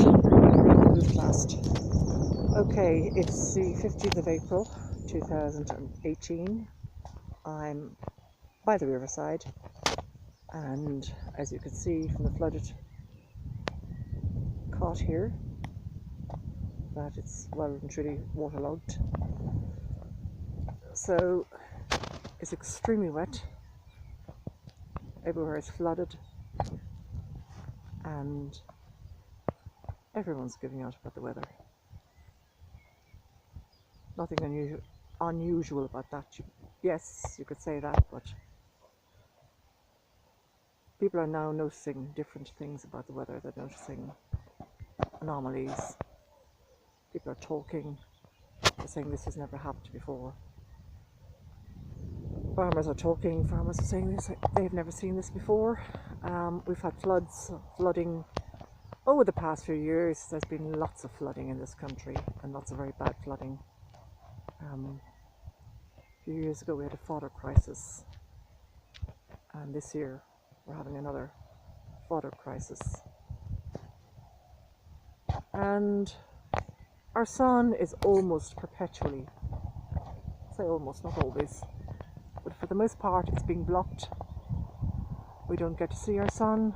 Move fast. Okay, it's the 15th of April 2018. I'm by the riverside, and as you can see from the flooded cot here, that it's well and truly waterlogged. So it's extremely wet. Everywhere is flooded, and everyone's giving out about the weather. Nothing unusual about that. Yes, you could say that, but people are now noticing different things about the weather. They're noticing anomalies. People are talking. They're saying this has never happened before. Farmers are talking. Farmers are saying this. They've never seen this before. We've had flooding over the past few years. There's been lots of flooding in this country, and lots of very bad flooding. A few years ago we had a fodder crisis, and this year we're having another fodder crisis. And our sun is almost perpetually, I say almost, not always, but for the most part it's being blocked. We don't get to see our sun.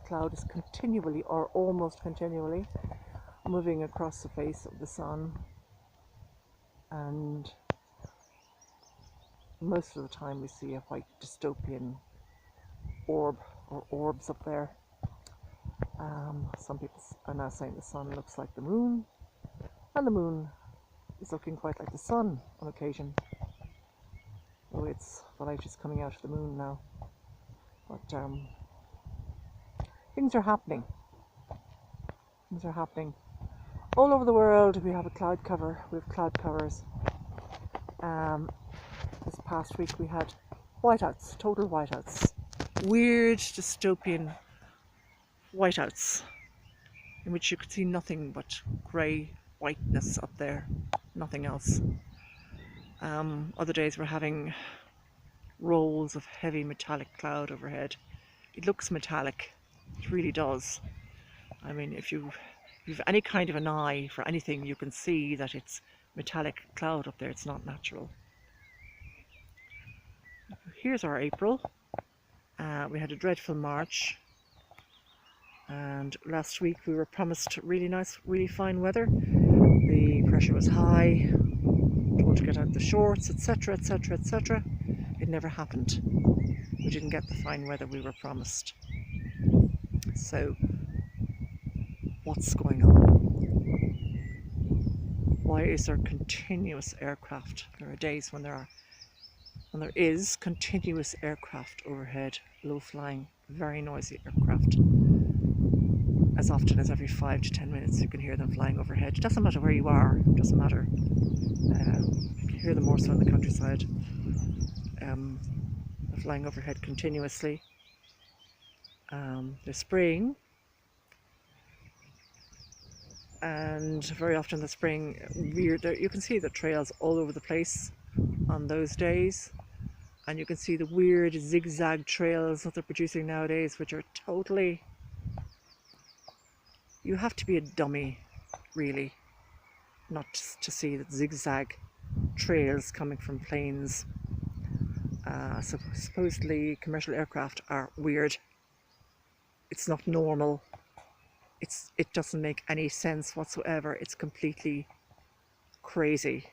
Cloud is continually, or almost continually, moving across the face of the sun, and most of the time we see a white dystopian orb or orbs up there. Some people are now saying the sun looks like the moon, and the moon is looking quite like the sun on occasion. Oh, it's the light is coming out of the moon now. But things are happening. Things are happening. All over the world we have a cloud cover. We have cloud covers. This past week we had whiteouts, total whiteouts. Weird dystopian whiteouts in which you could see nothing but grey whiteness up there, nothing else. Other days we're having rolls of heavy metallic cloud overhead. It looks metallic, it really does. I mean, if you've any kind of an eye for anything, you can see that it's metallic cloud up there. It's not natural. Here's our April. We had a dreadful March, and last week we were promised really nice, really fine weather. The pressure was high, told to get out the shorts, etc, etc, etc. It never happened. We didn't get the fine weather we were promised. So what's going on? Why is there continuous aircraft? There are days when there is continuous aircraft overhead, low flying, very noisy aircraft. As often as every 5 to 10 minutes you can hear them flying overhead. It doesn't matter where you are, it doesn't matter. You can hear them more so in the countryside. They're flying overhead continuously. They're spraying, and very often they're spraying weird. You can see the trails all over the place on those days, and you can see the weird zigzag trails that they're producing nowadays, which are totally... You have to be a dummy, really, not to see the zigzag trails coming from planes. Supposedly commercial aircraft are weird. It's not normal. It doesn't make any sense whatsoever. It's completely crazy.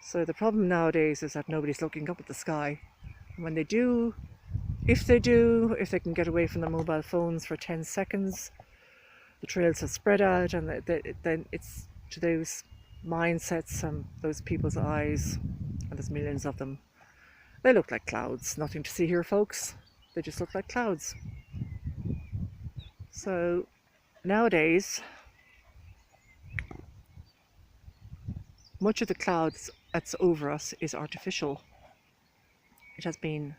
So the problem nowadays is that nobody's looking up at the sky. And when they do, if they can get away from their mobile phones for 10 seconds, the trails have spread out, and then it's to those mindsets and those people's eyes, and there's millions of them. They look like clouds. Nothing to see here, folks. They just look like clouds. So nowadays, much of the clouds that's over us is artificial. It has been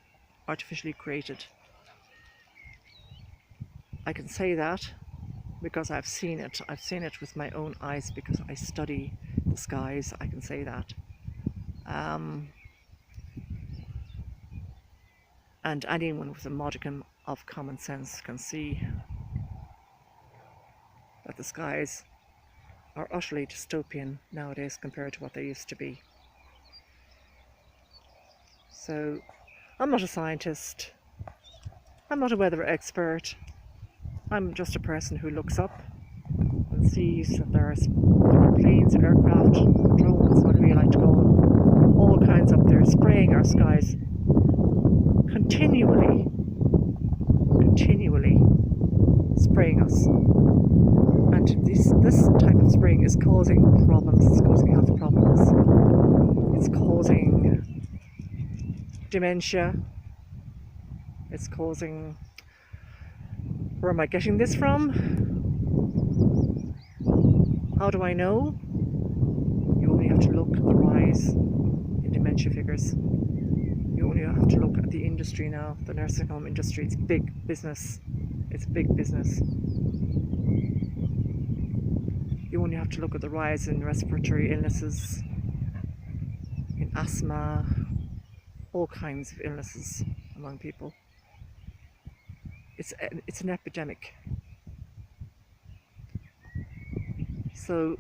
artificially created. I can say that because I've seen it. I've seen it with my own eyes because I study the skies. I can say that. And anyone with a modicum of common sense can see that the skies are utterly dystopian nowadays compared to what they used to be. So I'm not a scientist, I'm not a weather expert, I'm just a person who looks up and sees that there are planes, aircraft, drones, whatever you like to call them, all kinds up there spraying our skies continually spraying us. And this type of spraying is causing problems, it's causing health problems, it's causing dementia, it's causing... Where am I getting this from? How do I know? You only have to look at the rise in dementia figures. You only have to look at the industry now, the nursing home industry. It's big business. It's big business. You only have to look at the rise in respiratory illnesses, in asthma, all kinds of illnesses among people. It's an epidemic. So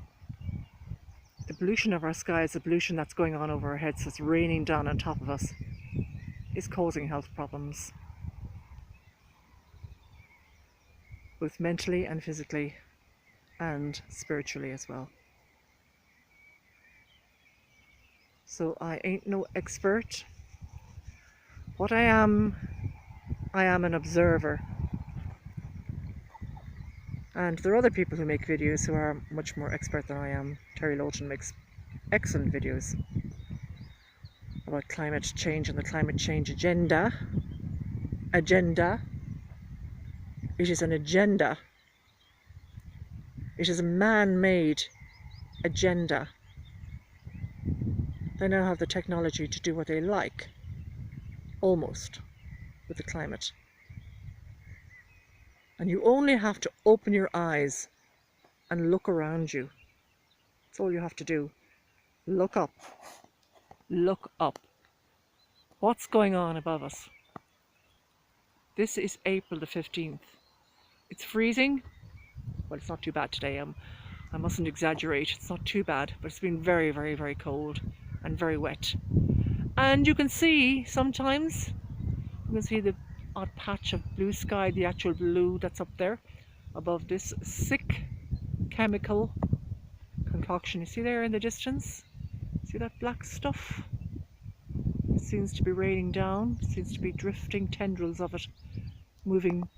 the pollution of our skies, the pollution that's going on over our heads, that's raining down on top of us, is causing health problems, both mentally and physically and spiritually as well. So I ain't no expert. What I am an observer. And there are other people who make videos who are much more expert than I am. Terry Lowton makes excellent videos about climate change and the climate change agenda. It is an agenda. It is a man-made agenda. They now have the technology to do what they like, almost, with the climate. And you only have to open your eyes and look around you. That's all you have to do. Look up. Look up. What's going on above us? This is April the 15th. It's freezing. Well, it's not too bad today. I mustn't exaggerate. It's not too bad, but it's been very, very, very cold and very wet. And you can see sometimes, you can see the odd patch of blue sky, the actual blue that's up there above this sick chemical concoction. You see there in the distance? See that black stuff? It seems to be raining down. It seems to be drifting tendrils of it moving